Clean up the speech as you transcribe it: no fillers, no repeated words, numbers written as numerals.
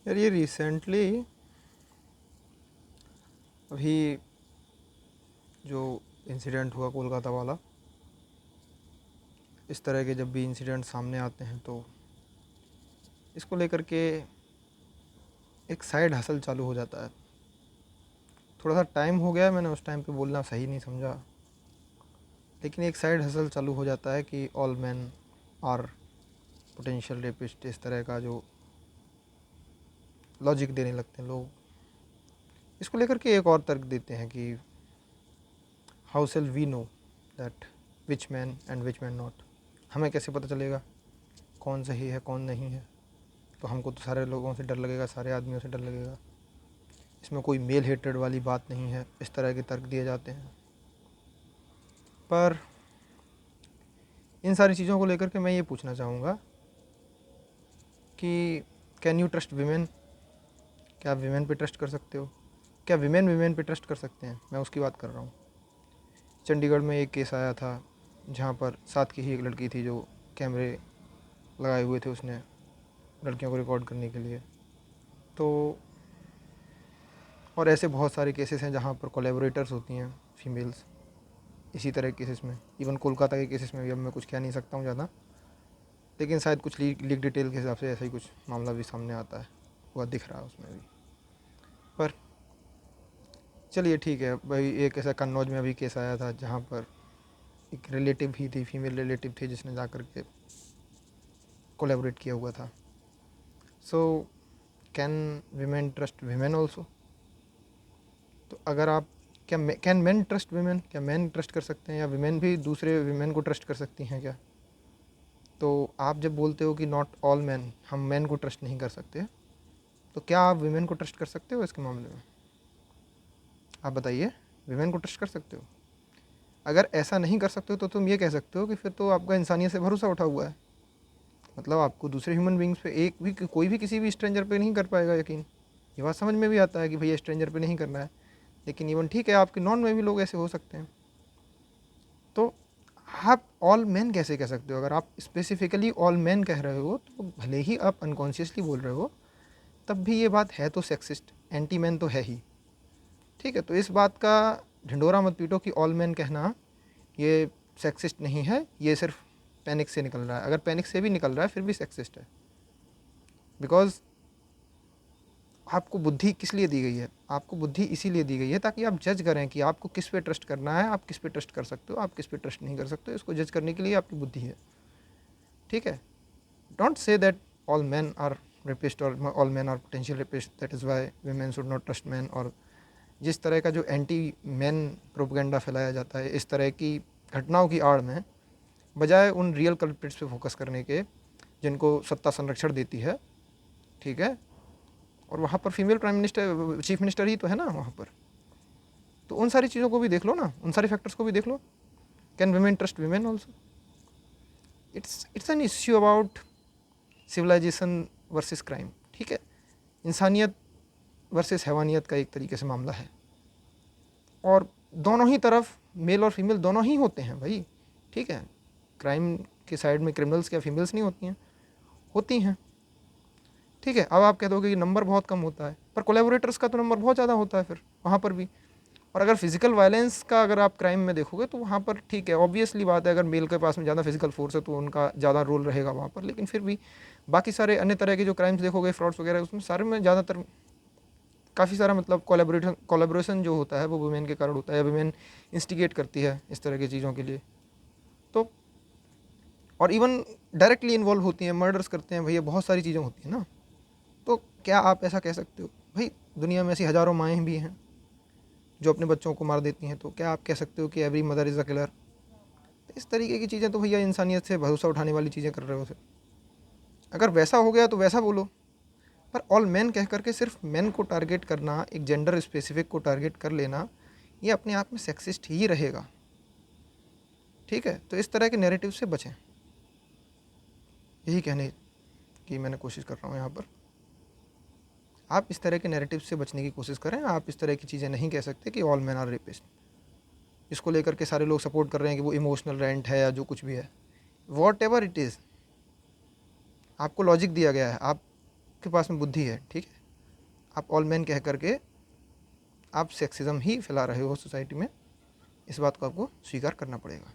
यार ये रिसेंटली अभी जो इंसिडेंट हुआ कोलकाता वाला, इस तरह के जब भी इंसिडेंट सामने आते हैं तो इसको लेकर के एक साइड हसल चालू हो जाता है। थोड़ा सा टाइम हो गया, मैंने उस टाइम पे बोलना सही नहीं समझा, लेकिन एक साइड हसल चालू हो जाता है कि all man are potential rapist. इस तरह का जो लॉजिक देने लगते हैं लोग, इसको लेकर के एक और तर्क देते हैं कि how shall we know that which man and which man not. हमें कैसे पता चलेगा कौन सही है कौन नहीं है? तो हमको तो सारे लोगों से डर लगेगा, सारे आदमियों से डर लगेगा, इसमें कोई मेल हेटेड वाली बात नहीं है। इस तरह के तर्क दिए जाते हैं। पर इन सारी चीज़ों को लेकर के मैं ये पूछना चाहूँगा कि कैन यू ट्रस्ट वीमेन? क्या आप वीमेन पे ट्रस्ट कर सकते हो? क्या वीमेन वीमेन पे ट्रस्ट कर सकते हैं? मैं उसकी बात कर रहा हूँ। चंडीगढ़ में एक केस आया था जहाँ पर साथ की ही एक लड़की थी जो कैमरे लगाए हुए थे उसने लड़कियों को रिकॉर्ड करने के लिए। तो और ऐसे बहुत सारे केसेस हैं जहाँ पर कोलैबोरेटर्स होती हैं फीमेल्स इसी तरह के केसेस में। इवन कोलकाता के केसेस में भी अब मैं कुछ कह नहीं सकता हूँ ज़्यादा, लेकिन शायद कुछ लीक डिटेल के हिसाब से ऐसा ही कुछ मामला भी सामने आता है, हुआ दिख रहा है उसमें भी। पर चलिए ठीक है भाई, एक ऐसा कन्नौज में अभी केस आया था जहाँ पर एक रिलेटिव ही थी, फीमेल रिलेटिव थी, जिसने जा कर के कोलैबोरेट किया हुआ था। So can women trust women also? तो अगर आप क्या कैन मैन ट्रस्ट वीमेन? क्या मैन ट्रस्ट कर सकते हैं या वीमेन भी दूसरे वीमेन को ट्रस्ट कर सकती हैं क्या? तो आप जब बोलते हो कि नॉट ऑल मैन, हम मैन को ट्रस्ट नहीं कर सकते, तो क्या आप वीमेन को ट्रस्ट कर सकते हो इसके मामले में? आप बताइए, वीमेन को ट्रस्ट कर सकते हो? अगर ऐसा नहीं कर सकते हो तो तुम ये कह सकते हो कि फिर तो आपका इंसानियत से भरोसा उठा हुआ है। मतलब आपको दूसरे ह्यूमन बींग्स पे एक भी कोई भी किसी भी स्ट्रेंजर पे नहीं कर पाएगा यकीन। ये बात समझ में भी आता है कि भैया स्ट्रेंजर पे नहीं करना है, लेकिन इवन ठीक है आपके नॉन में भी लोग ऐसे हो सकते हैं। तो आप ऑल मैन कैसे कह सकते हो? अगर आप स्पेसिफिकली ऑल मैन कह रहे हो तो भले ही आप अनकॉन्शियसली बोल रहे हो, तब भी ये बात है तो सेक्सिस्ट, एंटी मैन तो है ही। ठीक है, तो इस बात का ढिंडोरा मत पीटो कि ऑल मैन कहना ये सेक्सिस्ट नहीं है, ये सिर्फ पैनिक से निकल रहा है। अगर पैनिक से भी निकल रहा है फिर भी सेक्सिस्ट है। बिकॉज आपको बुद्धि किस लिए दी गई है? आपको बुद्धि इसीलिए दी गई है ताकि आप जज करें कि आपको किस पे ट्रस्ट करना है, आप किस पे ट्रस्ट कर सकते हो, आप किस पे ट्रस्ट नहीं कर सकते हो। इसको जज करने के लिए आपकी बुद्धि है। ठीक है, don't say that all man are rapist और all man are potential rapist, that is why women should not trust men. और जिस तरह का जो एंटी मैन प्रोपेगेंडा फैलाया जाता है इस तरह की घटनाओं की आड़ में, बजाय उन रियल कल्प्रिट्स पे फोकस करने के जिनको सत्ता संरक्षण देती है, ठीक है, और वहाँ पर female prime minister, chief minister ही तो है ना वहाँ पर, तो उन सारी चीज़ों को भी देख लो ना, उन सारे फैक्टर्स को भी देख लो। Can women trust women also? It's an issue about civilization versus crime. ठीक है, इंसानियत वर्सेस हैवानियत का एक तरीके से मामला है, और दोनों ही तरफ मेल और फीमेल दोनों ही होते हैं भाई। ठीक है, क्राइम के साइड में क्रिमिनल्स क्या फीमेल्स नहीं होती हैं? होती हैं। ठीक है, अब आप कह दोगे कि नंबर बहुत कम होता है, पर कोलैबोरेटर्स का तो नंबर बहुत ज़्यादा होता है फिर वहाँ पर भी। और अगर फिजिकल वायलेंस का अगर आप क्राइम में देखोगे तो वहाँ पर ठीक है, ऑब्वियसली बात है, अगर मेल के पास में ज़्यादा फिजिकल फोर्स है तो उनका ज़्यादा रोल रहेगा वहाँ पर। लेकिन फिर भी बाकी सारे अन्य तरह के जो क्राइम्स देखोगे, फ्रॉड्स वगैरह, उसमें सारे में ज़्यादातर काफ़ी सारा मतलब कोलेब्रेशन जो होता है वो वुमेन के कारण होता है, या वुमेन इंस्टिगेट करती है इस तरह की चीज़ों के लिए। तो और इवन डायरेक्टली इन्वॉल्व होती हैं, मर्डर्स करते हैं भैया, बहुत सारी चीज़ें होती हैं ना। तो क्या आप ऐसा कह सकते हो? भाई दुनिया में ऐसी हज़ारों माएँ भी हैं जो अपने बच्चों को मार देती हैं, तो क्या आप कह सकते हो कि every mother is a killer? इस तरीके की चीज़ें तो भैया इंसानियत से भरोसा उठाने वाली चीज़ें कर रहे हो फिर। अगर वैसा हो गया तो वैसा बोलो, पर ऑल मैन कह करके सिर्फ मैन को टारगेट करना, एक जेंडर स्पेसिफिक को टारगेट कर लेना, ये अपने आप में सेक्सिस्ट ही रहेगा। ठीक है, तो इस तरह के नैरेटिव से बचें, यही कहने की मैंने कोशिश कर रहा हूँ यहाँ पर। आप इस तरह के नैरेटिव से बचने की कोशिश करें। आप इस तरह की चीज़ें नहीं कह सकते कि ऑल मैन आर रेपिस्ट। इसको लेकर के सारे लोग सपोर्ट कर रहे हैं कि वो इमोशनल रेंट है या जो कुछ भी है, वॉट एवर इट इज़, आपको लॉजिक दिया गया है, आप आपके पास में बुद्धि है, ठीक है, आप ऑल मैन कह करके आप सेक्सिज्म ही फैला रहे हो सोसाइटी में, इस बात को आपको स्वीकार करना पड़ेगा।